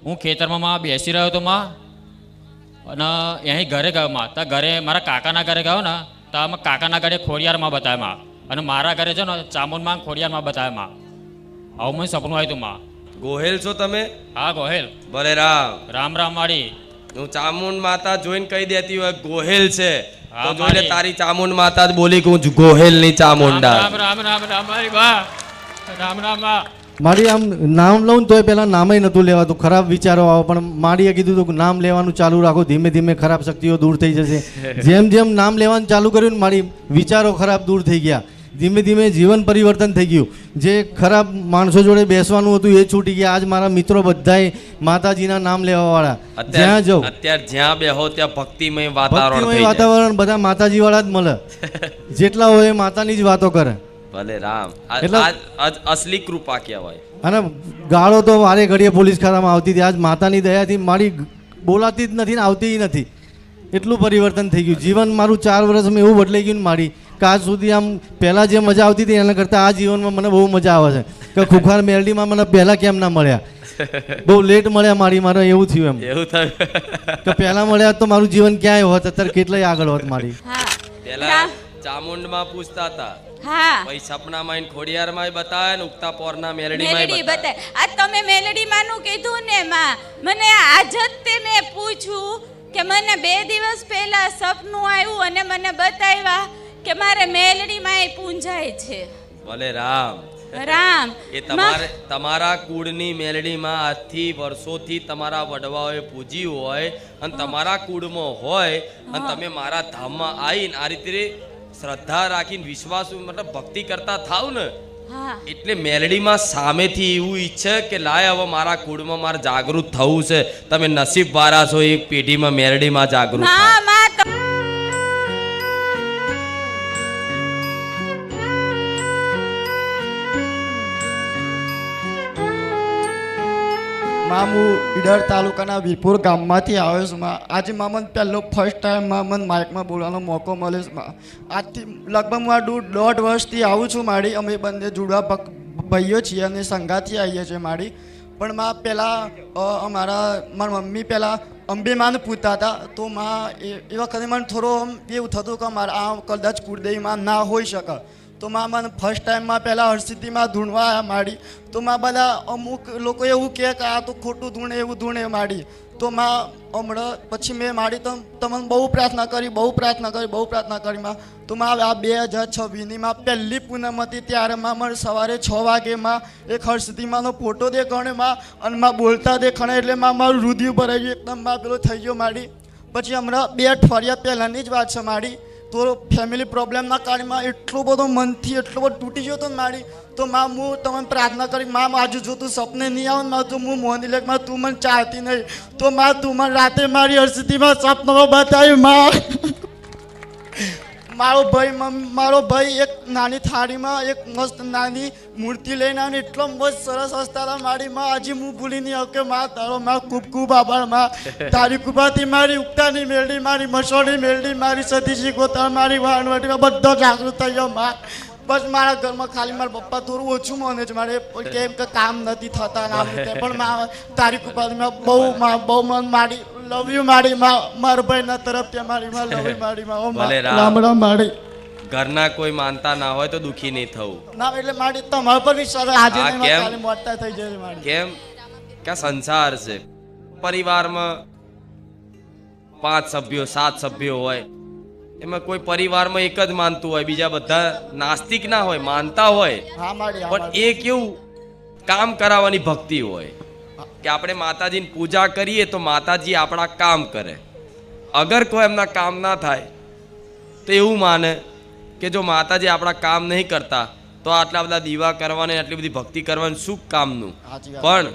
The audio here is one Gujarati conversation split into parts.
હું ખેતરમાં બેસી રહ્યો હતો માં, અને અહીં ઘરે ગયો માં. તો ઘરે મારા કાકાના ઘરે ગયો ને, તો અમે કાકાના ઘરે ખોડિયારમાં બતાવ્યા માં, અને મારા ઘરે છે ને ચામુંડમાં ખોડિયારમાં બતાવ્યા માં. આવું મને સપનું આવ્યું હતું માં. ગોહેલ છો તમે? હા ગોહેલ. ભલે રામ. રામ રામ માડી. હું ચામુંડ માતા જોઈને કહી દેતી હોય ગોહેલ છે, હા, તો જોઈને મારી. તારી ચામુંડ માતા જ બોલી કે હું ગોહેલ ની ચામુંડા. રામ રામ રામ રામ મારી બા. રામ રામ બા. મારી આમ નામ લઉં ને તોય પહેલાં નામે નહોતું લેવાતું, ખરાબ વિચારો આવે, પણ માડીએ કીધું હતું કે નામ લેવાનું ચાલુ રાખો, ધીમે ધીમે ખરાબ શક્તિઓ દૂર થઈ જશે. જેમ જેમ નામ લેવાનું ચાલુ કર્યું ને મારી વિચારો ખરાબ દૂર થઈ ગયા. ધીમે ધીમે જીવન પરિવર્તન થઈ ગયું. જે ખરાબ માણસો જોડે બેસવાનું હતું એ છૂટી ગયા. આજ મારા મિત્રો બધાય માતાજીના નામ લેવાવાળા. જ્યાં જાઉં અત્યારે જ્યાં બેહો ત્યાં ભક્તિમય વાતાવરણ થઈ ભક્તિમય જાય. વાતાવરણ, બધા માતાજી વાળા જ મળે. જેટલા હોય એ માતાની જ વાતો કરે. ભલે રામ. એટલે- આ અસલી કૃપા કહેવાય. અને ગાળો તો વારે ઘડીએ પોલીસ ખાતામાં આવતી હતી. આજ માતાની દયાથી મારી બોલાતી જ નથી ને આવતી નથી. એટલું પરિવર્તન થઈ ગયું. જીવન મારું 4 વર્ષમાં એવું બદલાઈ ગયું ને મારી, કે આજ સુધી આમ પહેલાં જે મજા આવતી હતી એના કરતાં આ જીવનમાં મને બહુ મજા આવે છે. કે ખુખાર મેલડીમાં મને પહેલાં કેમ ના મળ્યા, બહુ લેટ મળ્યા મારી. મારે એવું થયું એમ એવું થયું. કે પહેલાં મળ્યા તો મારું જીવન ક્યાંય હોત, અત્યારે કેટલાય આગળ હોત મારી. હા પેલા ચામુંડમાં પૂછતા હતા, હા પછી સપનામાં આઈને ખોડિયારમાં બતાવે ને ઉગતા પોરના મેલડીમાં મેલડી બતાવે. બતાય. આ તમે મેલડી માનું કીધું ને માં, મને આજ જ તે મેં પૂછ્યું કે મને 2 દિવસ પહેલા સપનું આવ્યું અને મને બતાવ્યા કે મારે મેલડી માં પૂંજાય છે. ભલે રામ. રામ એ તમારા કુળની મેલડીમાં આજથી વર્ષોથી તમારા વડવાઓએ પૂજી હોય અને તમારા કુળમાં હોય અને તમે મારા ધામમાં આવીને આ રીતે શ્રદ્ધા રાખીને વિશ્વાસ મતલબ ભક્તિ કરતા થાવ ને, હા એટલે મેલડીમાં સામેથી એવું ઈચ્છે કે લાય હવે મારા કુળમાં મારે જાગૃત થવું છે. તમે નસીબ વાળા છો, એક પેઢીમાં મેલડીમાં જાગૃત થાવ. માં માં માં હું ઈડર તાલુકાના વીરપુર ગામમાંથી આવ્યો છું. માં આજે માં મને પહેલો ફર્સ્ટ ટાઈમ માં મને માઇકમાં બોલવાનો મોકો મળ્યો છે. માં આજથી લગભગ હું આ 1.5 વર્ષથી આવું છું. મારી અમે બંને જુડવા ભાઈઓ છીએ અને સંગાથી આવીએ છીએ મારી. પણ માં પહેલાં મારા મમ્મી પહેલાં અંબેમાને પૂછતા હતા, તો માં એ વખતે મને થોડો એવું થતું કે મારા આ કદાચ કુળદેવીમાં ના હોઈ શકે. તો માં મને ફર્સ્ટ ટાઈમમાં પહેલાં હરસિદ્ધિમાં ધૂણવા આવ્યા માડી. તો માં બધા અમુક લોકો એવું કહે કે આ તો ખોટું ધૂણે એવું ધૂણે માડી. તો માં હમણાં પછી મેં માડી તો તમને બહુ પ્રાર્થના કરી માં. તો માં આ 2026ની માં પહેલી પૂનમ હતી, ત્યારે માં મને સવારે 6 વાગે માં એક હરસિદ્ધિમાંનો ફોટો દેખાણે માં, અને માં બોલતા દેખાણે એટલે માં મારું રુધિર ભરાઈ ગયું એકદમ. માં પેલો થઈ ગયો માડી. પછી હમણાં 2 અઠવાડિયા પહેલાંની જ વાત છે માડી. તો ફેમિલી પ્રોબ્લેમના કારણમાં એટલો બધો મનથી એટલો બધો તૂટી ગયો હતો ને મારી. તો માં હું તમને પ્રાર્થના કરી, માં આજુ જો તું સપને નહીં આવે ને તો હું મોહની લેખમાં તું મને ચાહતી નહીં, તો માં તું મને રાતે મારી હરસિદ્ધિમાં સપનામાં બતાવી. માં મારો ભાઈ એક નાની થાળીમાં એક મસ્ત નાની મૂર્તિ લઈને આવીને એટલો મસ્ત સરસ હસતા હતા મારી. માં આજે હું ભૂલી નહીં આવું કે માં તારો માં ખૂબ ખૂબ આભાર. માં તારી કૃપાથી મારી ઉગતાની મેલડી, મારી મસોડી મેલડી, મારી સતીશી ગોતા, મારી વાણવટીમાં બધો જાગૃત થઈ ગયો. માં બસ મારા ઘરમાં ખાલી મારા પપ્પા થોડું ઓછું મને જ મારે કેમ કે કામ નથી થતા નામ પણ માં તારી કૃપાથી મેં બહુ મન મારી લવ યુ મારી. મારા ભાઈના તરફથી મારી માં લવ યુ મારી. ભલે રામ. રામ રામ મારી. ઘરના કોઈ માનતા ના હોય તો દુખી નહીં થવું. ના એટલે મારી તમારા પર વિશ્વાસ આજે હા, નહીં કેમ? કાલે મોટા થઈ જશે મારી. કેમ કે આ સંસાર છે. પરિવારમાં 5 સભ્યો 7 સભ્યો હોય, એમાં કોઈ પરિવારમાં એક જ માનતું હોય, બીજા બધા નાસ્તિક ના હોય, માનતા હોય. હા મારી. હા પણ મારી. એ કેવું કામ કરાવવાની ભક્તિ હોય કે આપણે માતાજીની પૂજા કરીએ તો માતાજી આપણા કામ કરે. અગર કોઈ એમના કામ ના થાય તો એવું માને કે જો માતાજી આપણા કામ નહીં કરતા તો આટલા બધા દીવા કરવાને આટલી બધી ભક્તિ કરવાનું શું કામનું. સાચી વાત. પણ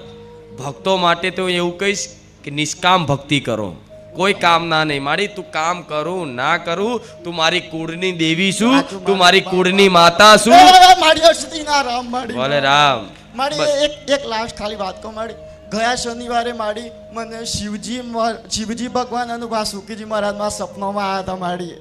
ભક્તો માટે તો એવું કહીશ કે નિષ્કામ ભક્તિ કરો, કોઈ કામ ના નહીં. મારી તું કામ કરું ના કરું, તું મારી કુળની દેવી છું, તું મારી કુળની માતા છું. મારી હરસિદ્ધિ ના રામ મારી. બોલે રામ. મારી એક લાસ્ટ ખાલી વાત કહું મારી. ગયા શનિવારે મારી મને શિવજી ભગવાન અને વાસુકીજી મહારાજમાં સપનામાં આવ્યા હતા મારી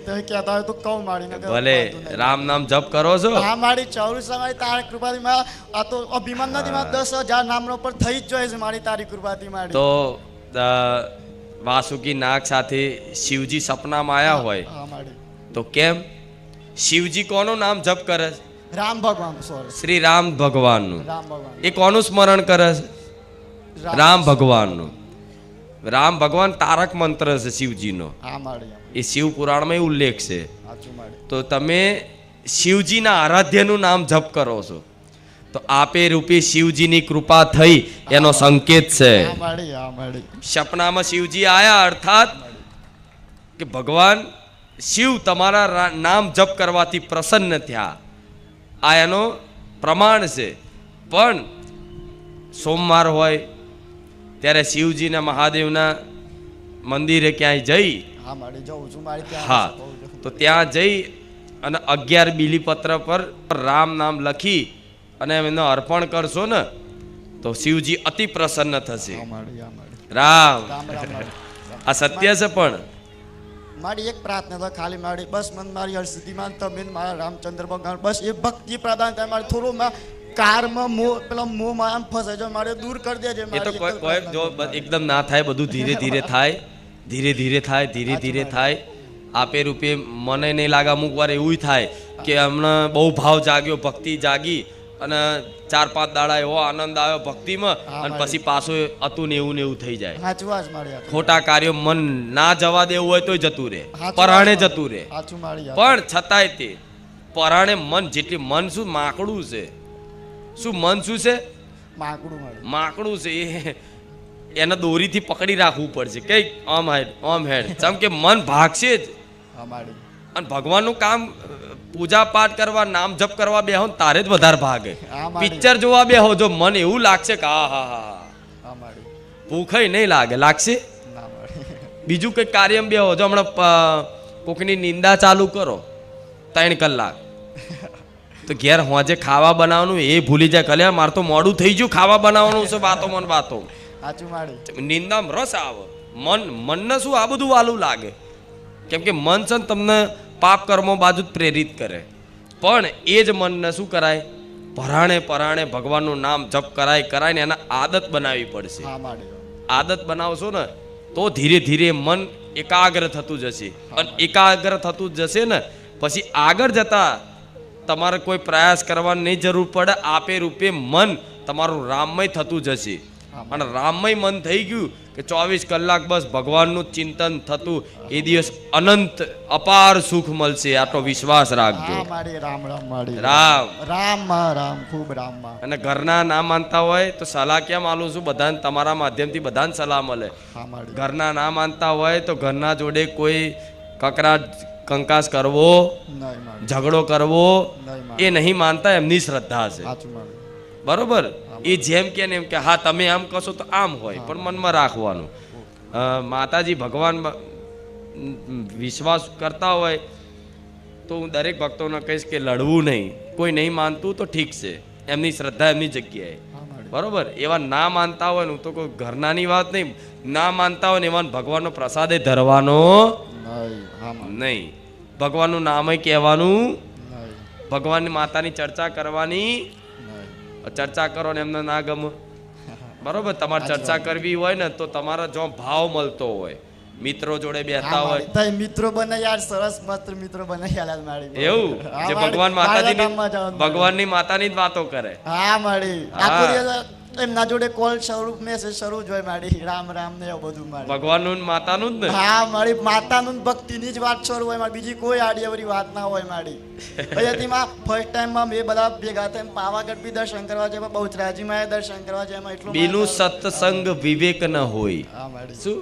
તો કહેતા હોય તો કહું મારી ભલે રામ નામ જપ કરો છો? હા મારી ચૌરસા મારી તારી કૃપાથી આ તો અભિમાન નથી, 10,000 નામનો પર થઈ જ જાય છે મારી તારી કૃપાથી મારી. તો વાસુકી નાગ સાથે શિવજી સપનામાં આવ્યા હોય હા મારી. તો કેમ? શિવજી કોનું નામ જપ કરે છે? રામ ભગવાન, સોરી, શ્રી રામ ભગવાનનું. રામ ભગવાન. એ કોનું સ્મરણ કરે છે? રામ ભગવાનનું. રામ ભગવાન તારક મંત્ર છે શિવજીનો. હા મારી. એ શિવ પુરાણમાં ઉલ્લેખ છે. સાચું મારી. તો તમે શિવજીના આરાધ્યનું નામ જપ કરો છો તો આપે રૂપે શિવજીની કૃપા થઈ એનો સંકેત છે. હા મારી. હા મારી. સપનામાં શિવજી આયા અર્થાત કે ભગવાન શિવ તમારા નામ જપ કરવાથી પ્રસન્ન થયા, આ એનો પ્રમાણ છે. પણ સોમવાર હોય ત્યારે શિવજીના મહાદેવના મંદિરે ક્યાંય જઈ, હા મારી, જઉં છું મારી ત્યાં. હા, તો ત્યાં જઈ અને 11 બીલીપત્ર પર રામ નામ લખી અને એમને અર્પણ કરશો ને તો શિવજી અતિ પ્રસન્ન થશે. હા મારી. હા મારી. રામ રામ રામ મારી. આ સત્ય છે. પણ મારી એક પ્રાર્થના તો ખાલી મારી, બસ મને મારી હરસિદ્ધિમાં તમે મારા રામચંદ્ર ભગવાન બસ એ ભક્તિ પ્રદાન થાય મારે. થોડું કારમાં મોહ, પેલા મોહ માં ફસાય છે મારે, દૂર કરી દેજે. એ તો કોઈ જો એકદમ ના થાય, બધું ધીરે ધીરે થાય, ધીરે ધીરે થાય, ધીરે ધીરે થાય. આપે રૂપે મને નહીં લાગે અમુક વાર એવું થાય કે હમણાં બહુ ભાવ જાગ્યો, ભક્તિ જાગી અને 4-5 દાડા એવો આનંદ આવ્યો ભક્તિમાં અને પછી પાછું હતું ને એવું થઈ જાય. સાચું વાત મારી. ખોટા કાર્યો મન ના જવા દેવું હોય તોય જતું રહે, પરાણે જતું રહે. સાચું મારી. પણ છતાંય તે પરાણે મન જેટલી, મન શું માકડું છે, શું મન શું છે? માકડું મારી. માકડું છે. એને દોરીથી પકડી રાખવું પડશે કે ઓમ હેડ ચમ કે મન ભાગશે જ. હા મારી. અને ભગવાનનું કામ પૂજા પાઠ કરવા, નામ જપ કરવા બેહો તારે જ વધારે ભાગે. પિક્ચર જોવા બેહો જો મન એવું લાગશે કે હા હા હા, હા મારી. ભૂખય નહીં લાગે, લાગશે? ના મારી. બીજું કંઈક કાર્યમાં બેહો જો, હમણાં કોકની નિંદા ચાલુ કરો 3 કલાક તો ઘેર હોજે ખાવા બનાવવાનું એ ભૂલી જાય. કલ્યા મારે તો મોડું થઈ ગયું, ખાવા બનાવવાનું છે, વાતો મન વાતો. સાચું મારી. નિંદામાં રસ આવે. મનને શું આ બધું વાલું લાગે? કેમ કે મન છે ને તમને પાપ કર્મો બાજુ જ પ્રેરિત કરે. પણ એ જ મનને શું કરાય? પરાણે ભગવાનનું નામ જપ કરાય ને એના આદત બનાવવી પડશે. હા મારી. આદત બનાવશો ને તો ધીરે ધીરે મન એકાગ્ર થતું જશે. અને એકાગ્ર થતું જશે ને પછી આગળ જતા તમારે કોઈ પ્રયાસ કરવાની નહીં જરૂર પડે. આપે રૂપે મન તમારું રામમય થતું જશે. અને રામમય મન થઈ ગયું કે 24 કલાક બસ ભગવાનનું ચિંતન થતું, એ દિવસ અનંત અપાર સુખ મળશે. આટલો વિશ્વાસ રાખજો. હા મારી. રામ રામ મારી. રામ રામ રામ, ખૂબ રામ. અને ઘરના ના માનતા હોય તો સલાહ કેમ આલું છું? બધાને તમારા માધ્યમથી બધાને સલાહ મળે. હા મારી. ઘરના ના માનતા હોય તો ઘરના જોડે કોઈ કંકાસ કરવો, નહીં મારી. ઝઘડો કરવો નહીં એ નહીં માનતા, એમની શ્રદ્ધા છે. સાચું મારી. બરોબર? એ જેમ કે ને એમ કે હા તમે આમ કશો તો આમ હોય, પણ મનમાં રાખવાનું. માતાજી ભગવાન વિશ્વાસ કરતા હોય તો હું દરેક ભક્તોને કહીશ કે લડવું નહીં. કોઈ નહીં માનતું તો ઠીક છે, એમની શ્રદ્ધા એમની જગ્યાએ. બરોબર? એવા ના માનતા હોય ને, હું તો કોઈ ઘરનાની વાત નહીં, ના માનતા હોય ને એવા ભગવાનનો પ્રસાદે ધરવાનો નહીં, ભગવાનનું નામે કહેવાનું, ભગવાનની માતાની ચર્ચા કરવાની. ચર્ચા કરો ને એમને ના ગમે, બરોબર? તમારે ચર્ચા કરવી હોય ને તો તમારા જો ભાવ મળતો હોય, મિત્રો જોડે બેઠા હોય, તઈ મિત્રો બને યાર, સરસ મસ્ત મિત્રો બને યાર મારી. એવું જે ભગવાન માતાજીની, ભગવાનની માતાની જ વાતો કરે. હા મારી. આખો દિવસ એમના જોડે કોલ શરૂ, મેસેજ શરૂ જ હોય મારી. રામ રામ ને એવું બધું મારી. ભગવાનનું માતાનું જ ને. હા મારી. માતાનું ભક્તિની જ વાત શરૂ હોય મારી, બીજી કોઈ આડીઅવળી વાત ના હોય મારી. પછી ફર્સ્ટ ટાઈમમાં મેં બધા ભેગા થઈને પાવાગઢ બી દર્શન કરવા જાય, બહુચરાજીમાં દર્શન કરવા જાય. એમાં એટલું બીનું સત્સંગ વિવેક ન હોય. હા મારી. શું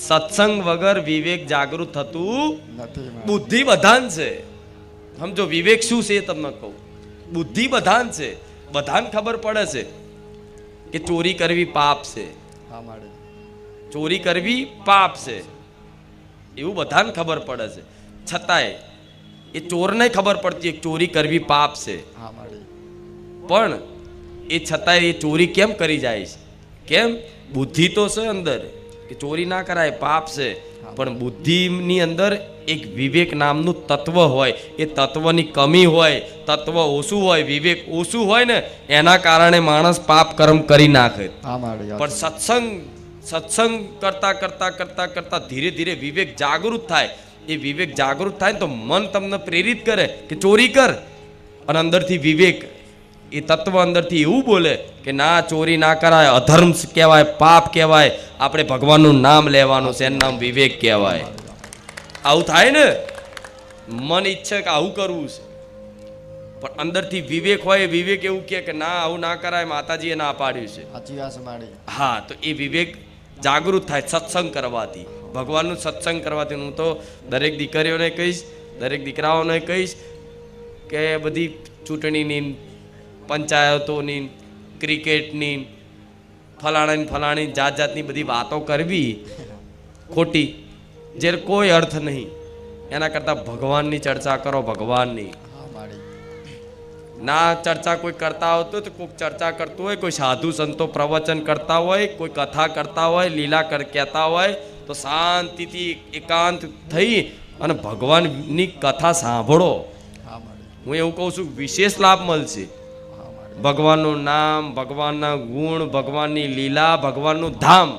સત્સંગ વગર વિવેક જાગૃત થતું નથી. બુદ્ધિ બધાન છે. સમજો વિવેક શું છે તમને કહું. બુદ્ધિ બધાન છે, બધાને ખબર પડે છે કે ચોરી કરવી પાપ છે. હા મારી. ચોરી કરવી પાપ છે એવું બધાને ખબર પડે છે. છતાંય એ ચોરને ખબર પડતી ચોરી કરવી પાપ છે. હા મારી. પણ એ છતાંય એ ચોરી કેમ કરી જાય છે? કેમ? બુદ્ધિ તો છે અંદર કે ચોરી ના કરાય, પાપ છે, પણ બુદ્ધિની અંદર એક વિવેક નામનું તત્વ હોય, એ તત્વની કમી હોય, તત્વ ઓછું હોય, વિવેક ઓછું હોય ને એના કારણે માણસ પાપ કર્મ કરી નાખે. હા માડી પણ સત્સંગ કરતા કરતા કરતા કરતા ધીરે ધીરે વિવેક જાગૃત થાય. એ વિવેક જાગૃત થાય ને તો મન તમને પ્રેરિત કરે કે ચોરી કર, અને અંદરથી વિવેક એ તત્વ અંદરથી એવું બોલે કે ના, ચોરી ના કરાય, અધર્મ કહેવાય, પાપ કહેવાય, આપણે ભગવાનનું નામ લેવાનું છે, એનું નામ વિવેક કહેવાય. આવું થાય ને, મન ઈચ્છે કે આવું કરવું છે, પણ અંદરથી વિવેક હોય, વિવેક એવું કહે કે ના, આવું ના કરાય, માતાજીએ ના પાડ્યું છે. સાચી વાત છે માડી. હા, તો એ વિવેક જાગૃત થાય સત્સંગ કરવાથી, ભગવાનનું સત્સંગ કરવાથી. હું તો દરેક દીકરીઓને કહીશ, દરેક દીકરાઓને કહીશ કે બધી ચૂંટણીની, પંચાયતોની, ક્રિકેટની, ફલાણી જાત જાતની બધી વાતો કરવી ખોટી, જે કોઈ અર્થ નહીં. એના કરતાં ભગવાનની ચર્ચા કરો, ભગવાનની. હા માડી. ના ચર્ચા કોઈ કરતા હોતો તો કોઈક ચર્ચા કરતું હોય, કોઈ સાધુ સંતો પ્રવચન કરતા હોય, કોઈ કથા કરતા હોય, લીલા કહેતા હોય, તો શાંતિથી એકાંત થઈ અને ભગવાનની કથા સાંભળો. હા માડી. હું એવું કહું છું, વિશેષ લાભ મળશે. હા માડી. ભગવાનનું નામ, ભગવાનના ગુણ, ભગવાનની લીલા, ભગવાનનું ધામ,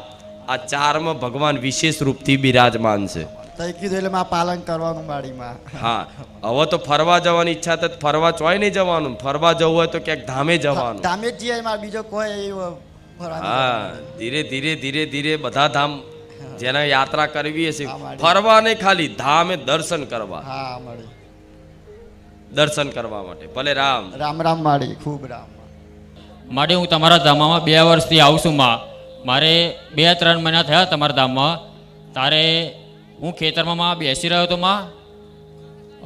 આ ચારમાં ભગવાન વિશેષ રૂપથી બિરાજમાન છે. તઈ કીધું એટલે માં પાલન કરવાનું માડીમાં. હા, હવે તો ફરવા જવાની ઈચ્છા તો ફરવા ચોય નહીં જવાનું, ફરવા જવું હોય તો ક્યાંક ધામે જવાનું. ધામે જ જઈએ મારે, બીજો કોઈ ફરવાનું. હા, ધીરે ધીરે ધીરે ધીરે બધા ધામ જેને યાત્રા કરવી હશે, હા, માડી. ફરવા નહીં, ખાલી ધામે દર્શન કરવા, હા માડી. દર્શન કરવા માટે. ભલે રામ રામ રામ માડી, ખૂબ રામ. માટે હું તમારા ધામમાં 2 વર્ષથી આવું છું માં. મારે 2-3 મહિના થયા તમારા ધામમાં. તારે હું ખેતરમાં બેસી રહ્યો હતો માં,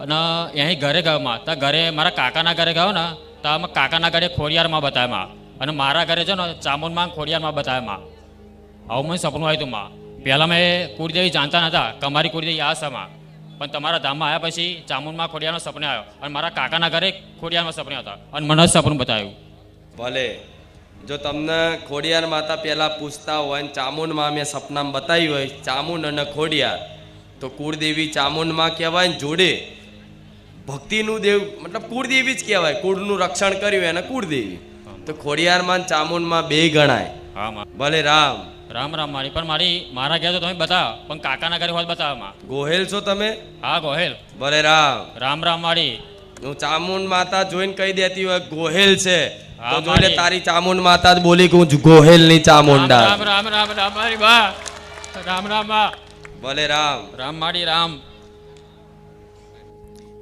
અને અહીં ઘરે ગયો માં. ત્યાં ઘરે મારા કાકાના ઘરે ગયો ને, ત્યાં અમે કાકાના ઘરે ખોડિયારમાં બતાવ્યા માં, અને મારા ઘરે છે ને ચામુંડમાં ખોડિયારમાં બતાવ્યા માં. આવું મને સપનું આવ્યું હતું માં. પહેલાં મેં કુળદેવી જાણતા નહોતા કે અમારી કુળદેવી આ છે માં, પણ તમારા ધામમાં આવ્યા પછી ચામુંડમાં ખોડિયારનો સપને આવ્યો, અને મારા કાકાના ઘરે ખોડિયારમાં સપને હતા, અને મને સપનું બતાવ્યું. ભલે. જો તમને ખોડિયાર માતા પહેલા પૂછતા હોય ને ચામુંડમાં મેં સપનામાં બતાવ્યું હોય, ચામુંડ અને ખોડિયાર, તો કુળદેવી ચામુંડમાં કહેવાય ને જોડે ભક્તિનું દેવ, મતલબ કુળદેવી જ કહેવાય. કુળનું રક્ષણ કર્યું એને કુળદેવી. તો ખોડિયારમાં ને ચામુંડમાં 2 ગણાય. હા માં. ભલે રામ રામ રામ મારી. પણ મારા ઘેર તો તમે બતાવો, પણ કાકાના ઘરે હોત બતાવો માં. ગોહેલ છો તમે? હા ગોહેલ. ભલે રામ રામ રામ મારી. હું ચામુંડ માતા જોઈને કહી દેતી હોય ગોહેલ છે, હા, તો જોઈ લે મારી. તારી ચામુંડ માતા જ બોલી કે હું ગોહેલ ની ચામુંડા. રામ રામ રામ રામ મારી બા. રામ રામ બા. ભલે રામ રામ મારી રામ.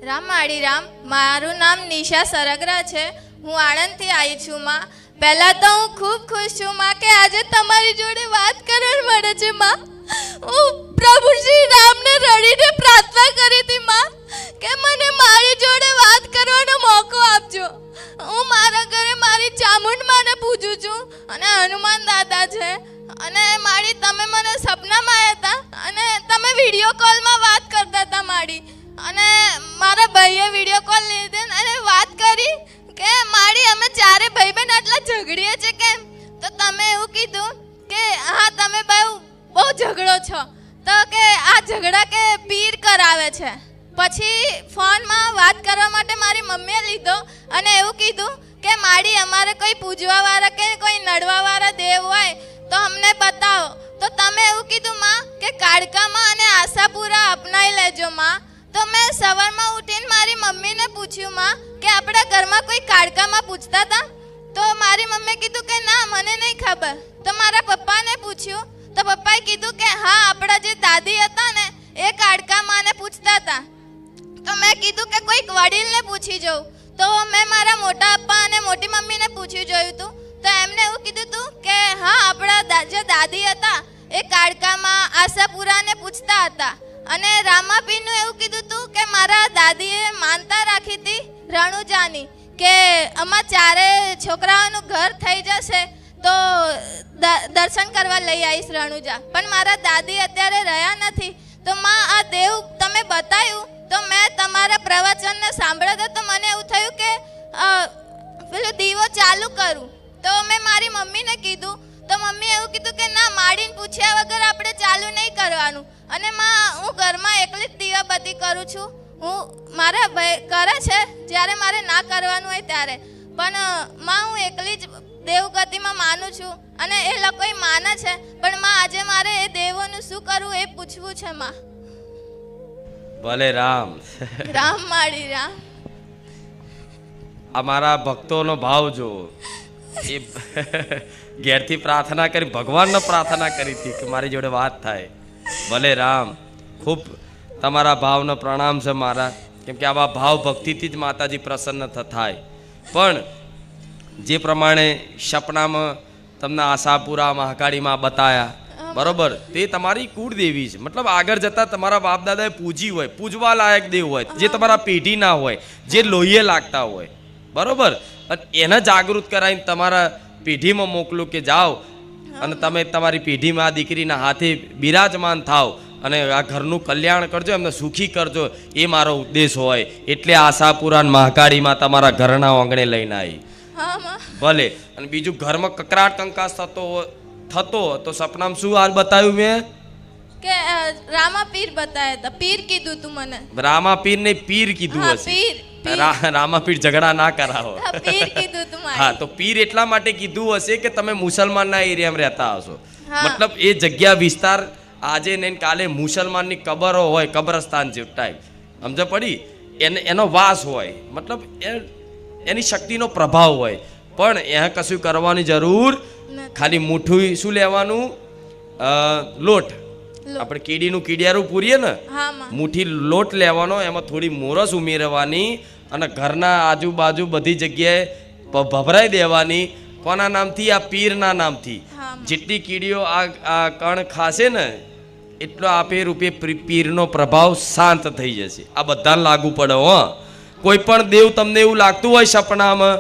રામ માળી રામ. મારું નામ નિશા સરગરા છે. હું આણંદથી આવી છું માં. પહેલાં તો હું ખૂબ ખુશ છું માં કે આજે તમારી જોડે વાત કરવા મળે છે માં. હું પ્રભુ શ્રી રામને રડીને પ્રાર્થના કરી હતી માં કે મને મારી જોડે વાત કરવાનો મોકો આપજો. હું મારા ઘરે મારી ચામુંડ માને પૂજું છું, અને હનુમાન દાદા છે, અને મારી તમે મને સપનામાં આવ્યા હતા, અને તમે વિડીયો કોલમાં વાત કરતા હતા મારી, અને મારા ભાઈએ વિડીયો કોલ લીધે અને વાત કરી કે મારી અમે 4 ભાઈ બહેન આટલા ઝઘડીએ છે કેમ? તો તમે એવું કીધું કે હા તમે બહુ ઝઘડો છો, તો કે આ ઝઘડા કે પીર કરાવે છે. પછી ફોનમાં વાત કરવા માટે મારી મમ્મીએ લીધો અને એવું કીધું કે માડી અમારે કોઈ પૂજવાવાળા કે કોઈ નડવાવાળા દેવ હોય તો અમને બતાવો. તો તમે એવું કીધું માં કે કાળકામાં અને આશાપુરા અપનાવી લેજો માં. તો મેં સવારમાં ઉઠીને મારી મમ્મીને પૂછ્યું માં કે આપણા ઘરમાં કોઈ કાળકામાં પૂછતા હતા? તો મારી મમ્મીએ કીધું કે ના મને નહીં ખબર. તો મારા પપ્પાને પૂછ્યું તો પપ્પાએ કીધું કે હા આપણા જે દાદી હતા ને એ કાળકામાંને પૂછતા હતા. તો મેં કીધું કે કોઈક વડીલને પૂછી જોઉં. તો મેં મારા મોટા પપ્પા અને મોટી મમ્મીને પૂછી જોયું હતું. તો એમને એવું કીધું હતું કે હા આપણા જે દાદી હતા એ કાળકામાં આશાપુરાને પૂછતા હતા. અને રામાપીરનું એવું કીધું હતું કે મારા દાદીએ માનતા રાખી હતી રણુજાની કે આમાં 4 છોકરાઓનું ઘર થઈ જશે તો દર્શન કરવા લઈ આવીશ રણુજા. પણ મારા દાદી અત્યારે રહ્યા નથી. તો માં આ દેવ તમે બતાવ્યું તો મેં તમારા પ્રવચનને સાંભળ્યા તો મને એવું થયું કે પેલો દીવો ચાલુ કરું. તો મેં મારી મમ્મીને કીધું તો મમ્મી એવું કીધું કે ના માડીને પૂછ્યા વગર આપણે ચાલુ નહીં કરવાનું. અને માં હું ઘરમાં એકલી જ દીવાબત્તી કરું છું. હું મારા ભાઈ કરે છે જ્યારે મારે ના કરવાનું હોય ત્યારે, પણ માં હું એકલી જ દેવગતિમાં માનું છું અને એ લોકોય માને છે. પણ માં આજે મારે એ દેવોનું શું કરવું એ પૂછવું છે માં. ભલે રામ. રામ માડી રામ. અમારા ભક્તોનો ભાવ જો એ ઘેરથી પ્રાર્થના કરી, ભગવાનને પ્રાર્થના કરી હતી કે મારી જોડે વાત થાય. ભલે રામ. ખૂબ તમારા ભાવનો પ્રણામ છે મારા, કેમ કે આવા ભાવ ભક્તિથી જ માતાજી પ્રસન્ન થાય. પણ જે પ્રમાણે સપનામાં તમને આશાપુરા મહાકાળીમાં બતાયા, બરોબર, તે તમારી કુળદેવી છે. મતલબ આગળ જતા તમારા બાપ દાદાએ પૂજી હોય, પૂજવા લાયક દેવ હોય, જે તમારા પેઢીના હોય, જે લોહીએ લાગતા હોય, બરોબર, અને એને જાગૃત કરાવીને તમારા પેઢીમાં મોકલું કે જાઓ અને તમે તમારી પેઢીમાં આ દીકરીના હાથે બિરાજમાન થાવ અને આ ઘરનું કલ્યાણ કરજો, એમને સુખી કરજો, એ મારો ઉદ્દેશ હોય. એટલે આશાપુરા મહાકાળીમાં તમારા ઘરના આંગણે લઈને આવી. ભલે. અને બીજું ઘરમાં કકરાટ કંકાસ થતો તો સપનામાં શું હાલ બતાવ્યું મેં કે રામા પીર બતાયા હતા. પીર કીધું તું મને. રામા પીર ને પીર કીધું હા, હશે. પીર. રામા પીર ઝઘડા ના કરાવો. પીર કીધું તું મારે. હા, તો પીર એટલા માટે કીધું હશે કે તમે મુસલમાનના એરિયામાં રહેતા હશો. હા. મતલબ એ જગ્યા વિસ્તાર આજે ને કાલે મુસલમાનની કબરો હોય, કબ્રસ્તાન જેવું ટાઈપ, સમજ પડી? એનો વાસ હોય, મતલબ એની શક્તિનો પ્રભાવ હોય. પણ એ કશું કરવાની જરૂર ખાલી મૂઠું શું લેવાનું, લોટ, આપણે કીડીનું કીડિયારું પૂરીએ ને, હા માં. મુઠ્ઠી લોટ લેવાનો, એમાં થોડી મોરસ ઉમેરવાની અને ઘરના આજુબાજુ બધી જગ્યાએ ભભરાઈ દેવાની. કોના નામથી? આ પીરના નામથી. હા. જેટલી કીડીઓ આ કણ ખાશે ને એટલો આપે રૂપે પીરનો પ્રભાવ શાંત થઈ જશે. આ બધાને લાગુ પડે હો. કોઈ પણ દેવ તમને એવું લાગતું હોય સપનામાં,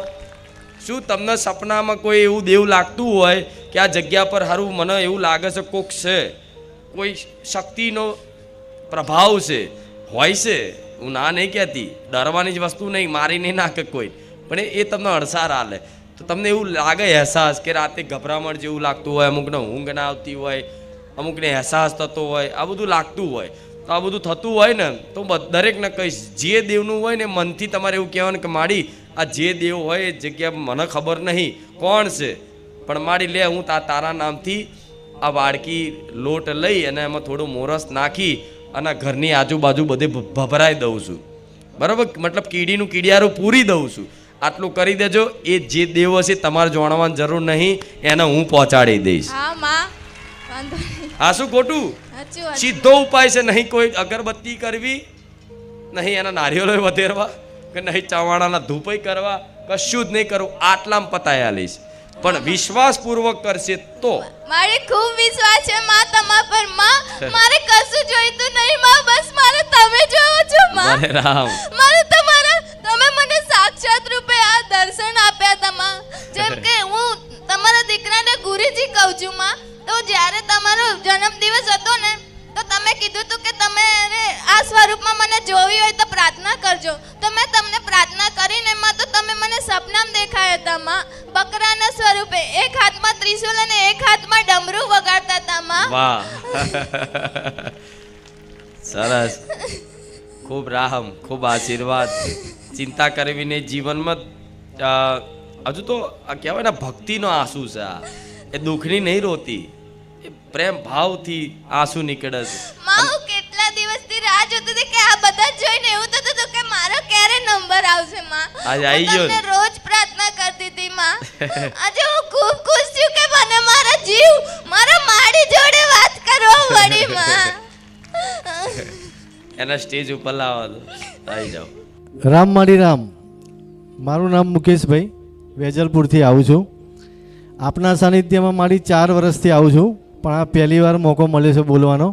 શું તમને સપનામાં કોઈ એવું દેવ લાગતું હોય કે આ જગ્યા પર સારું મને એવું લાગે છે કોક છે, કોઈ શક્તિનો પ્રભાવ છે, હોય છે, હું ના નહીં કહેતી, ડરવાની જ વસ્તુ નહીં, મારી નહીં નાખે કોઈ, પણ એ તમને અડસાર હાલે તો તમને એવું લાગે અહેસાસ કે રાતે ગભરામણ જેવું લાગતું હોય, અમુકને ઊંઘ ના આવતી હોય, અમુકને અહેસાસ થતો હોય, આ બધું લાગતું હોય. તો આ બધું થતું હોય ને તો દરેકને કહીશ, જે દેવનું હોય ને મનથી તમારે એવું કહેવાનું કે માડી આ જે દેવ હોય એ જગ્યા મને ખબર નહીં કોણ છે, પણ માડી લે હું તારા નામથી આ વાડકી લોટ લઈ અને એમાં થોડું મોરસ નાખી અને ઘરની આજુબાજુ બધે ભભરાઈ દઉં છું, બરાબર? મતલબ કીડીનું કીડિયારું પૂરી દઉં છું. આટલું કરી દેજો. એ જે દેવ હશે તમારે જાણવાની જરૂર નહીં, એને હું પહોંચાડી દઈશ. હા માં, વાંધો નહીં. હા, શું ખોટું? સાચું વાત. સીધો ઉપાય છે. નહીં કોઈ અગરબત્તી કરવી, નહીં એના નારિયેળો વધેરવા, કે નહીં ચવાણાના ધૂપય કરવા, કશું જ નહીં કરવું. આટલામાં પતાયા લઈશ. પણ વિશ્વાસપૂર્વક કરશે તો. મારે ખૂબ વિશ્વાસ છે માં તમારા પર. માં મારે કશું જોઈતું નહીં માં, બસ મારે તમે જોવો છો માં. અરે રામ. મારે તમે મને સાક્ષાત રૂપે આ દર્શન આપ્યા હતા માં. જેમ કે હું તમારા દીકરાને ગુરુજી કહું છું માં. તો જ્યારે તમારો જન્મદિવસ હતો ને તો તમે કીધું હતું કે તમે આ સ્વરૂપમાં મને જોવી હોય તો પ્રાર્થના કરજો. તો મેં તમને પ્રાર્થના કરીને માં તો તમે મને સપનામાં દેખાયા હતા માં, બકરાના સ્વરૂપે, એક હાથમાં ત્રિશુલ અને એક હાથમાં ડમરું વગાડતા હતા માં. વાહ, સરસ. ખૂબ રાહમ, ખૂબ આશીર્વાદ. ચિંતા કરવી નહીં જીવનમાં. હજુ તો આ કહેવાય ને ભક્તિનો આંસુ છે. આ એ દુઃખની નહીં રોતી, એ પ્રેમ ભાવથી આંસુ નીકળે છે. માં હું કેટલા દિવસથી રાહ જોતી હતી કે આ બધા જોઈને એવું થતું હતું કે મારો ક્યારે નંબર આવશે માં. આજે આવી ગયો ને. હું તમને રોજ પ્રાર્થના કરતી હતી માં. આજે હું ખૂબ ખુશ છું કે મને મારા જીવ મારા માડી જોડે વાત કરવા મળી માં. એના સ્ટેજ ઉપર લાવો તો આવી જાઓ. રામ માડી રામ. મારું નામ મુકેશભાઈ, વેજલપુરથી આવું છું. આપના સાનિધ્યમાં મારી 4 વર્ષથી આવું છું, પણ આ પહેલી વાર મોકો મળ્યો છે બોલવાનો.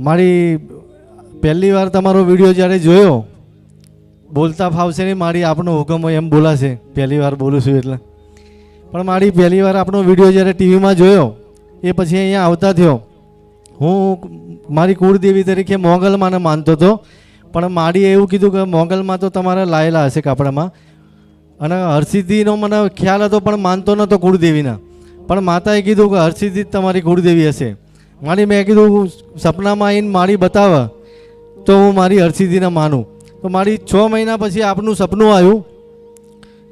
મારી પહેલી વાર તમારો વિડીયો જ્યારે જોયો, બોલતા ફાવશે નહીં, મારી આપનો હુકમ હોય એમ બોલાશે, પહેલી વાર બોલું છું એટલે. પણ મારી પહેલી વાર આપણો વિડીયો જ્યારે ટીવીમાં જોયો, એ પછી અહીંયા આવતા થયો. હું મારી કુળદેવી તરીકે મોગલમાને માનતો હતો, પણ માડીએ એવું કીધું કે મોગલમાં તો તમારા લાયેલા હશે કાપડામાં, અને હરસિદ્ધિનો મને ખ્યાલ હતો પણ માનતો નહોતો કુળદેવીના. પણ માતાએ કીધું કે હરસિદ્ધિ જ તમારી કુળદેવી હશે. મેં કીધું સપનામાં આવીને મારી બતાવે તો હું મારી હરસિદ્ધિને માનું. તો મારી 6 મહિના પછી આપનું સપનું આવ્યું.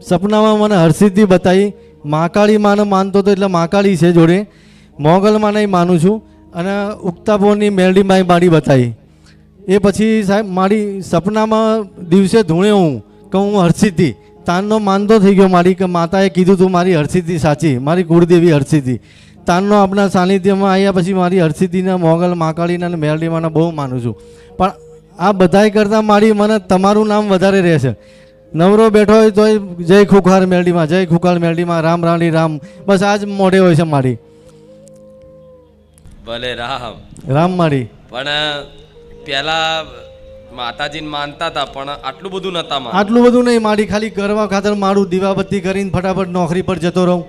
સપનામાં મને હરસિદ્ધિ બતાવી. મહાકાળી માને માનતો હતો એટલે મહાકાળી છે જોડે. મોગલ માને માનું છું અને ઉક્તાપોરની મેલડીમાં મારી બતાવી. એ પછી સાહેબ મારી સપનામાં દિવસે ધૂણ્યો હું કે હું હરસિદ્ધિ તાનનો માનતો થઈ ગયો મારી કે માતાએ કીધું તું મારી હરસિદ્ધિ સાચી, મારી કુળદેવી હરસિદ્ધિ. તાનનો આપણા સાનિધ્યમાં આવ્યા પછી મારી હરસિદ્ધિના મોગલ મહાકાળીના અને મેલડીમાંના બહુ માનું છું. પણ આ બધાય કરતાં મારી મને તમારું નામ વધારે રહેશે. નવરો બેઠો હોય તો જય ખુખાર મેલડીમાં, જય ખુખાર મેલડીમાં, રામ રાણી રામ, બસ આ જ મોઢે હોય છે મારી. ભલે રામ રામ મારી. પણ પેલા માતાજીને માનતા હતા પણ આટલું બધું નતા માનતા. આટલું બધું નહીં મારી, ખાલી કરવા ખાતર મારું દીવાબત્તી કરીને ફટાફટ નોકરી પર જતો રહું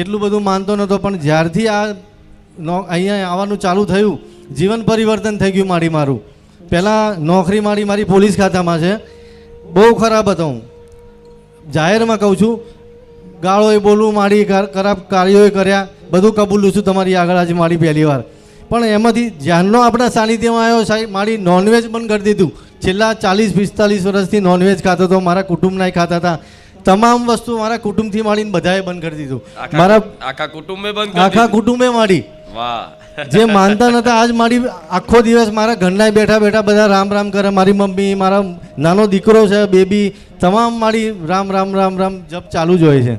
એટલું બધું માનતો નહોતો. પણ જ્યારથી આ અહીંયા આવવાનું ચાલુ થયું જીવન પરિવર્તન થઈ ગયું મારું. પહેલાં નોકરી મારી પોલીસ ખાતામાં છે. બહુ ખરાબ હતો. હું જાહેરમાં કહું છું, ગાળોએ બોલવું, મારી ખરાબ કાર્યોએ કર્યા, બધું કબૂલું છું તમારી આગળ આજે મારી પહેલી વાર. પણ એમાંથી જ્યારનો આપણા સાનિધ્યમાં આવ્યો સાહેબ મારી નોનવેજ બંધ કરી દીધું. છેલ્લા 40-45 વર્ષથી નોનવેજ ખાતો હતો. મારા કુટુંબના ખાતા હતા. તમામ વસ્તુ મારા કુટુંબથી માંડીને બધાએ બંધ કરી દીધું. મારા આખા કુટુંબે બંધ આખા કુટુંબે મારી. વાહ. જે માનતા નતા આજ મારી આખો દિવસ મારા ઘરના બેઠા બેઠા બધા રામ રામ કરે. મારી મમ્મી, મારા નાનો દીકરો છે, બેબી, તમામ મારી રામ રામ રામ રામ જપ ચાલુ જ હોય છે.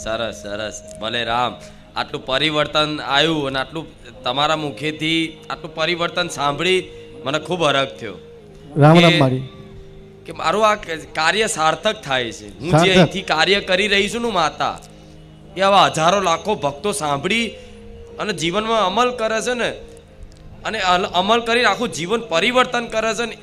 સરસ સરસ. ભલે રામ. આટલું પરિવર્તન આવ્યું અને આટલું તમારા મુખેથી આટલું પરિવર્તન સાંભળી મને ખૂબ હરખ થયો. રામ રામ મારી. કે મારું આ કાર્ય સાર્થક થાય છે. હું જે સાર્થક. અહીંથી કાર્ય કરી રહી છું ને માતા, એ આવા હજારો લાખો ભક્તો સાંભળી અને જીવનમાં અમલ કરે છે ને, અને અમલ કરી આખું જીવન પરિવર્તન કરે છે ને,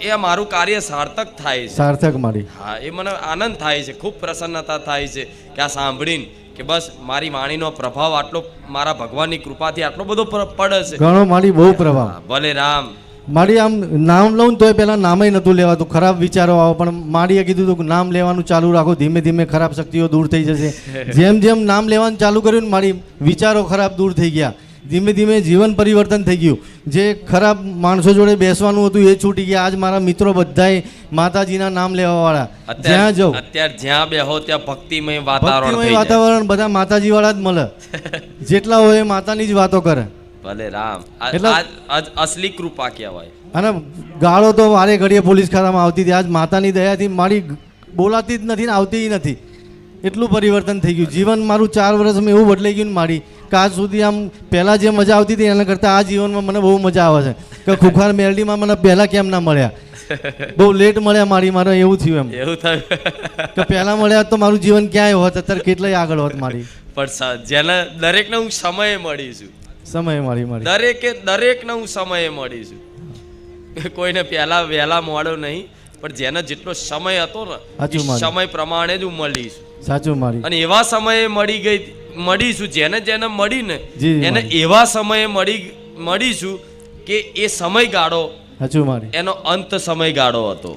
એ મારું કાર્ય સાર્થક થાય છે. સાર્થક મારી. હા, એ મને આનંદ થાય છે, ખૂબ પ્રસન્નતા થાય છે કે આ સાંભળીને કે બસ મારી વાણીનો પ્રભાવ આટલો મારા ભગવાનની કૃપાથી આટલો બધો પડે છે. ઘણો મારી બહુ પ્રભાવ. ભલે રામ. મારી આમ નામ લઉં તોય પહેલાં નામે નહોતું લેવાતું. ખરાબ વિચારો આવે પણ મારીએ કીધું હતું કે નામ લેવાનું ચાલુ રાખો, ધીમે ધીમે ખરાબ શક્તિઓ દૂર થઈ જશે. જેમ જેમ નામ લેવાનું ચાલુ કર્યું ને મારી વિચારો ખરાબ દૂર થઈ ગયા. ધીમે ધીમે જીવન પરિવર્તન થઈ ગયું. જે ખરાબ માણસો જોડે બેસવાનું હતું એ છૂટી ગયા. આજ મારા મિત્રો બધાય માતાજીના નામ લેવાવાળા. જ્યાં જાઉં અત્યારે જ્યાં બેહો ત્યાં ભક્તિમય વાતાવરણ થઈ જાય. વાતાવરણ બધા માતાજી વાળા જ મળે. જેટલા હોય એ માતાની જ વાતો કરે. ભલે રામ. આજ અસલી કૃપા કહેવાય. અને ગાળો તો વારે ઘડીએ પોલીસ ખાતામાં આવતી હતી. આજ માતાની દયાથી મારી બોલાતી જ નથી ને આવતી નથી. એટલું પરિવર્તન થઈ ગયું. જીવન મારું 4 વર્ષમાં એવું બદલાઈ ગયું ને મારી કે આજ સુધી આમ પહેલાં જે મજા આવતી હતી એના કરતાં આ જીવનમાં મને બહુ મજા આવે છે. કે ખુખાર મેલડીમાં મને પહેલાં કેમ ના મળ્યા, બહુ લેટ મળ્યા મારે એવું થયું. એમ એવું થયું કે પહેલાં મળ્યા તો મારું જીવન ક્યાંય હોત, અત્યારે કેટલાય આગળ હોત મારી. પણ જેને દરેકને હું સમયે મળીશું. સમય મારી દરેકને હું સમયે મળીશું. કોઈને પહેલા વહેલા મળ્યો નહીં, પણ જેને જેટલો સમય હતો ને એ સમય પ્રમાણે જ હું મળીશું. સાચું મારી. અને એવા સમયે મળીશું જેને જેને મળીને એને એવા સમયે મળીશું કે એ સમયગાળો એનો અંત સમયગાળો હતો.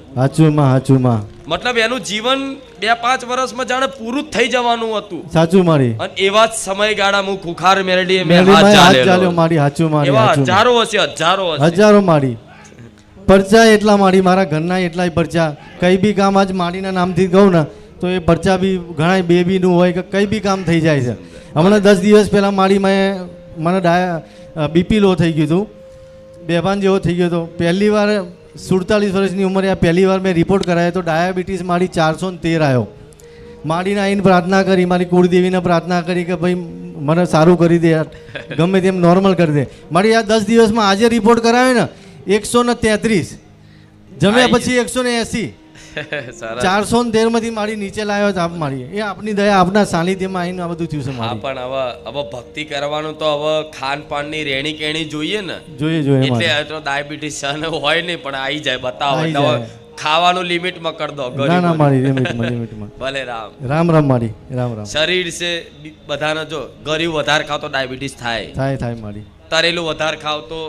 મતલબ એનું જીવન 2-5 વર્ષમાં જાણે પૂરું થઈ જવાનું હતું. સાચું મારી. અને એવા જ સમયગાળા હું ખુખાર મેલડીએ મેં હાથ ચાલ્યો મારી. સાચું મારી. એવા હજારો મારી પરચા એટલા મારી. મારા ઘરના એટલાય પરચા. કઈ બી કામ આજ માડીના નામથી કહું ને તો એ પરચા બી ઘણા બેબીનું હોય કે કઈ બી કામ થઈ જાય છે. હમણાં 10 દિવસ પહેલાં મારી મને બીપી લો થઈ ગયું હતું, બેભાન જેવો થઈ ગયો હતો. પહેલી વાર 47 વર્ષની ઉંમરે આ પહેલી વાર મેં રિપોર્ટ કરાયો તો ડાયાબિટીસ મારી 413 આવ્યો. માડીને આવીને પ્રાર્થના કરી, મારી કુળદેવીને પ્રાર્થના કરી કે ભાઈ મને સારું કરી દે, ગમે તેમ નોર્મલ કરી દે. મારી આ 10 દિવસમાં આજે રિપોર્ટ કરાવ્યો ને 133, જમ્યા પછી 180, 413 માંથી મારી નીચે લાવ્યો આપ મારી. એ આપની દયા, આપના સાનિધ્યમાં આવીને આ બધું થયું છે મારી. પણ હવે ભક્તિ કરવાનું તો હવે ખાનપાનની રેણી કેણી જોઈએ ને. જોઈએ એટલે તો ડાયાબિટીસ હોય નહીં પણ આવી જાય. બતાવો ખાવાનું લિમિટમાં કરી દો. ના મારી લિમિટમાં. ભલે રામ. રામ મારી. રામ. શરીર છે બધાને, જો ગળ્યું વધારે ખાવ તો ડાયાબિટીસ થાય મારી. તરેલું વધારે ખાવ તો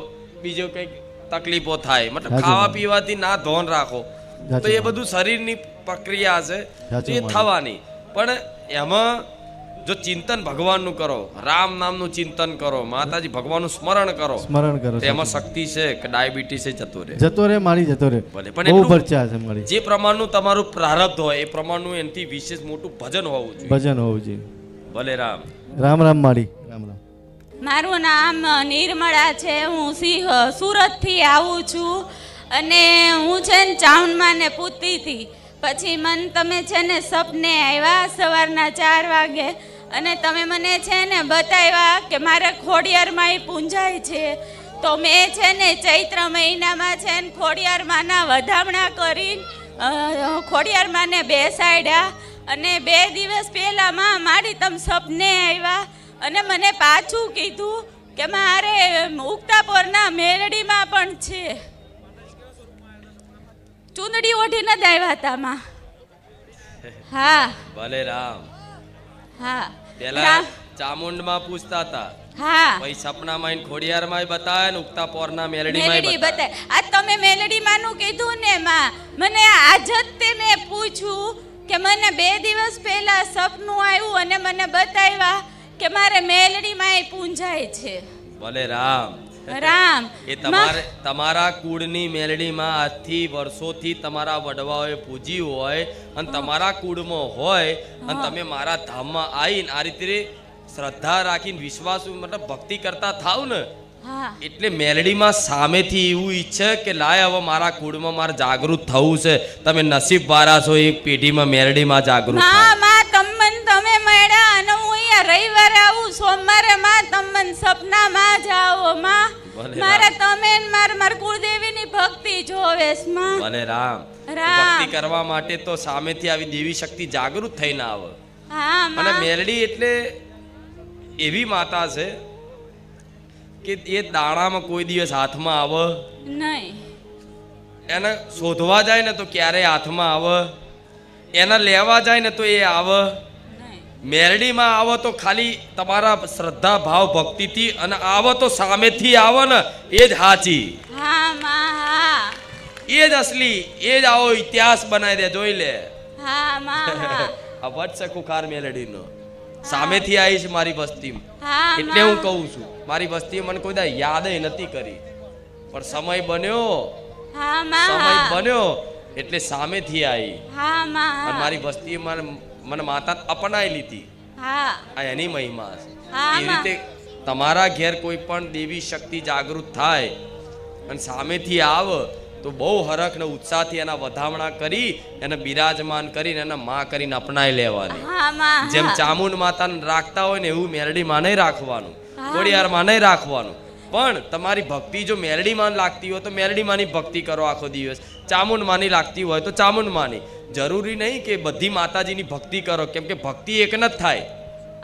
બીજો કંઈક તકલીફો થાય. મતલબ ખાવા પીવાથી ના ધોન રાખો તો એ બધું શરીરની પ્રક્રિયા છે સાચું એ માનું. થવાની. પણ એમાં જો ચિંતન ભગવાનનું કરો, રામ નામનું ચિંતન કરો, માતાજી ભગવાનનું સ્મરણ કરો, સ્મરણ કરો તો એમાં શક્તિ છે કે ડાયાબિટીસ જતો રહે. જતો રે મારી જતો રે ભલે, પણ બહુ એટલું ભરચા છે મારી જે પ્રમાણનું તમારું પ્રારબ્ધ હોય એ પ્રમાણનું એનાથી વિશેષ મોટું ભજન હોવું જોઈએ. ભજન હોવું જોઈએ. ભલે રામ. રામ રામ મારી રામ રામ. મારું નામ નિર્મળા છે. હું સુરતથી આવું છું અને હું છે ને ચાઉંડમાં ને પૂતી હતી. પછી મને તમે છે ને સપને આવ્યા સવારના 4 વાગે અને તમે મને છે ને બતાવ્યા કે મારે ખોડિયારમાં પૂંજાય છે. તો મેં છે ને ચૈત્ર મહિનામાં છે ને ખોડિયારમાંના વધામણા કરીને ખોડિયારમાંને બેસાડ્યા અને 2 દિવસ પહેલાં મારી તમે સપને આવ્યા અને મને પાછું કીધું કે મારે ઉગતાપોરના મેલડીમાં પણ છે. ચૂંદડી ઓઢીને જ આવ્યા હતા માં. હા ભલે રામ. હા પેલા ચામુંડમાં પૂછતા હતા, હા પછી સપનામાં ખોડિયારમાં બતાવે ને ઉગતા પોરના મેલડીમાં મેલડી બતાવે. બતાય. આ તમે મેલડી માનું કીધું ને માં, મને આજ જ તે મેં પૂછ્યું કે મને 2 દિવસ પહેલા સપનું આવ્યું અને મને બતાવ્યા કે મારે મેલડીમાં પૂંજાય છે. ભલે રામ. રામ એ તમારા કુળની મેલડીમાં આજથી વર્ષોથી તમારા વડવાઓએ પૂજી હોય અને તમારા કુળમાં હોય અને તમે મારા ધામમાં આવીને આ રીતે શ્રદ્ધા રાખીને વિશ્વાસ મતલબ ભક્તિ કરતા થાવ ને, હા એટલે મેલડીમાં સામેથી એવું ઈચ્છે કે લાય હવે મારા કુળમાં મારે જાગૃત થવું છે. તમે નસીબ વાળા છો એક પેઢીમાં મેલડીમાં જાગૃત થાવ. માં તમે મળ્યા અને હું અહીંયા રવિવારે આવું, સોમવારે માં તમને સપનામાં જાઓ માં. ભલે મારે તમે ને મારા કુળદેવીની ભક્તિ જોવેસ માં. ભલે રામ. રામ. ભક્તિ કરવા માટે તો સામેથી આવી દેવી શક્તિ જાગૃત થઈને આવે. હા અને માં મેલડી એટલે એવી માતા છે કે એ દાણામાં કોઈ દિવસ હાથમાં આવે, નહીં એને શોધવા જાય ને તો ક્યારેય હાથમાં આવે, એને લેવા જાય ને તો એ આવે. નહીં મેલડીમાં આવો તો ખાલી તમારા શ્રદ્ધા ભાવ ભક્તિથી, અને આવો તો સામેથી આવો ને એ જ સાચી, હા માં હા એ જ અસલી, એ જ આવો ઇતિહાસ બનાવી દે. જોઈ લે હા માં હા આ વટ છે ખુખાર મેલડીનો. સામેથી આવી છે મારી વસ્તીમાં. હા એટલે હું માં. કહું છું મારી વસ્તીએ મને કોઈ દા યાદ નથી કરી, પણ સમય બન્યો, હા માં સમય હા બન્યો એટલે સામેથી આવી હા માં અને હા મારી વસ્તીએ મને માતા અપનાવી લીધી. હા આ એની મહિમા છે. હા, એ રીતે તમારા ઘેર કોઈ પણ દેવી શક્તિ જાગૃત થાય અને સામેથી આવે તો બહુ હરખ ને ઉત્સાહથી એના વધામણા કરી એને બિરાજમાન કરીને એને માં કરીને અપનાવી લેવાની. હા માં જેમ હા. ચામુંડ માતાને રાખતા હોય ને એવું મેલડી માં નહીં રાખવાનું, હા. ખોડિયાર માં નહીં રાખવાનું. પણ તમારી ભક્તિ જો મેલડી માં લાગતી હોય તો મેલડી માની ભક્તિ કરો આખો દિવસ, ચામુંડ માની લાગતી હોય તો ચામુંડ માની. જરૂરી નહીં કે બધી માતાજીની ભક્તિ કરો, કેમ કે ભક્તિ એક ન જ થાય,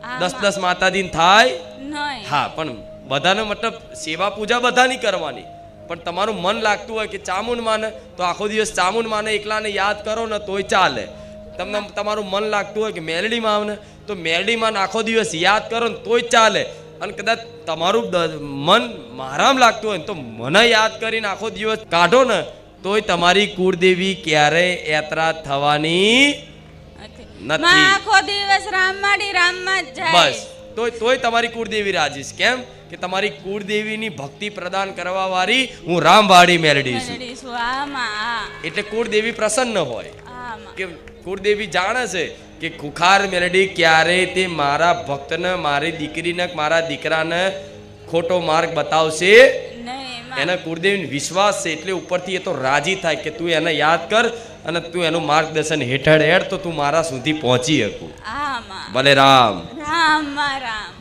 હા, 10 માતાજીની થાય. નહીં હા, પણ બધાને મતલબ સેવા પૂજા બધાની કરવાની, પણ તમારું મન લાગતું હોય કે ચામુંડ માને તો આખો દિવસ ચામુંડ માને એકલાને યાદ કરો ને તોય ચાલે. તમને તમારું મન લાગતું હોય કે મેલડી માં ને તો મેલડી માં આખો દિવસ યાદ કરો ને તોય ચાલે. અને કદાચ તમારું મન મારામાં લાગતું હોય ને તો મને યાદ કરીને આખો દિવસ કાઢો ને તોય તમારી કુળદેવી ક્યારેય યાત્રા થવાની માં નથી. આખો દિવસ રામમાં જ જાય. બસ તોય તમારી કુળદેવી રાજી છે. કેમ કે તમારી કુળદેવીની ભક્તિ પ્રદાન કરવા વાળી હું રામવાડી મેલડી છું. મેલડીશું. હા માં હા એટલે કુળદેવી પ્રસન્ન હોય હા માં કે કુળદેવી જાણે છે કે ખુખાર મેલડી ક્યારેય તે મારા ભક્તને, મારી દીકરીને, મારા દીકરાને ખોટો માર્ગ બતાવશે નહીં માં. એના કુળદેવીને વિશ્વાસ છે એટલે ઉપરથી એ તો રાજી થાય કે તું એને યાદ કર અને તું એનું માર્ગદર્શન હેઠળ હેડ તો તું મારા સુધી પહોંચી શકું. હા માં ભલે રામ. રામ માં રામ.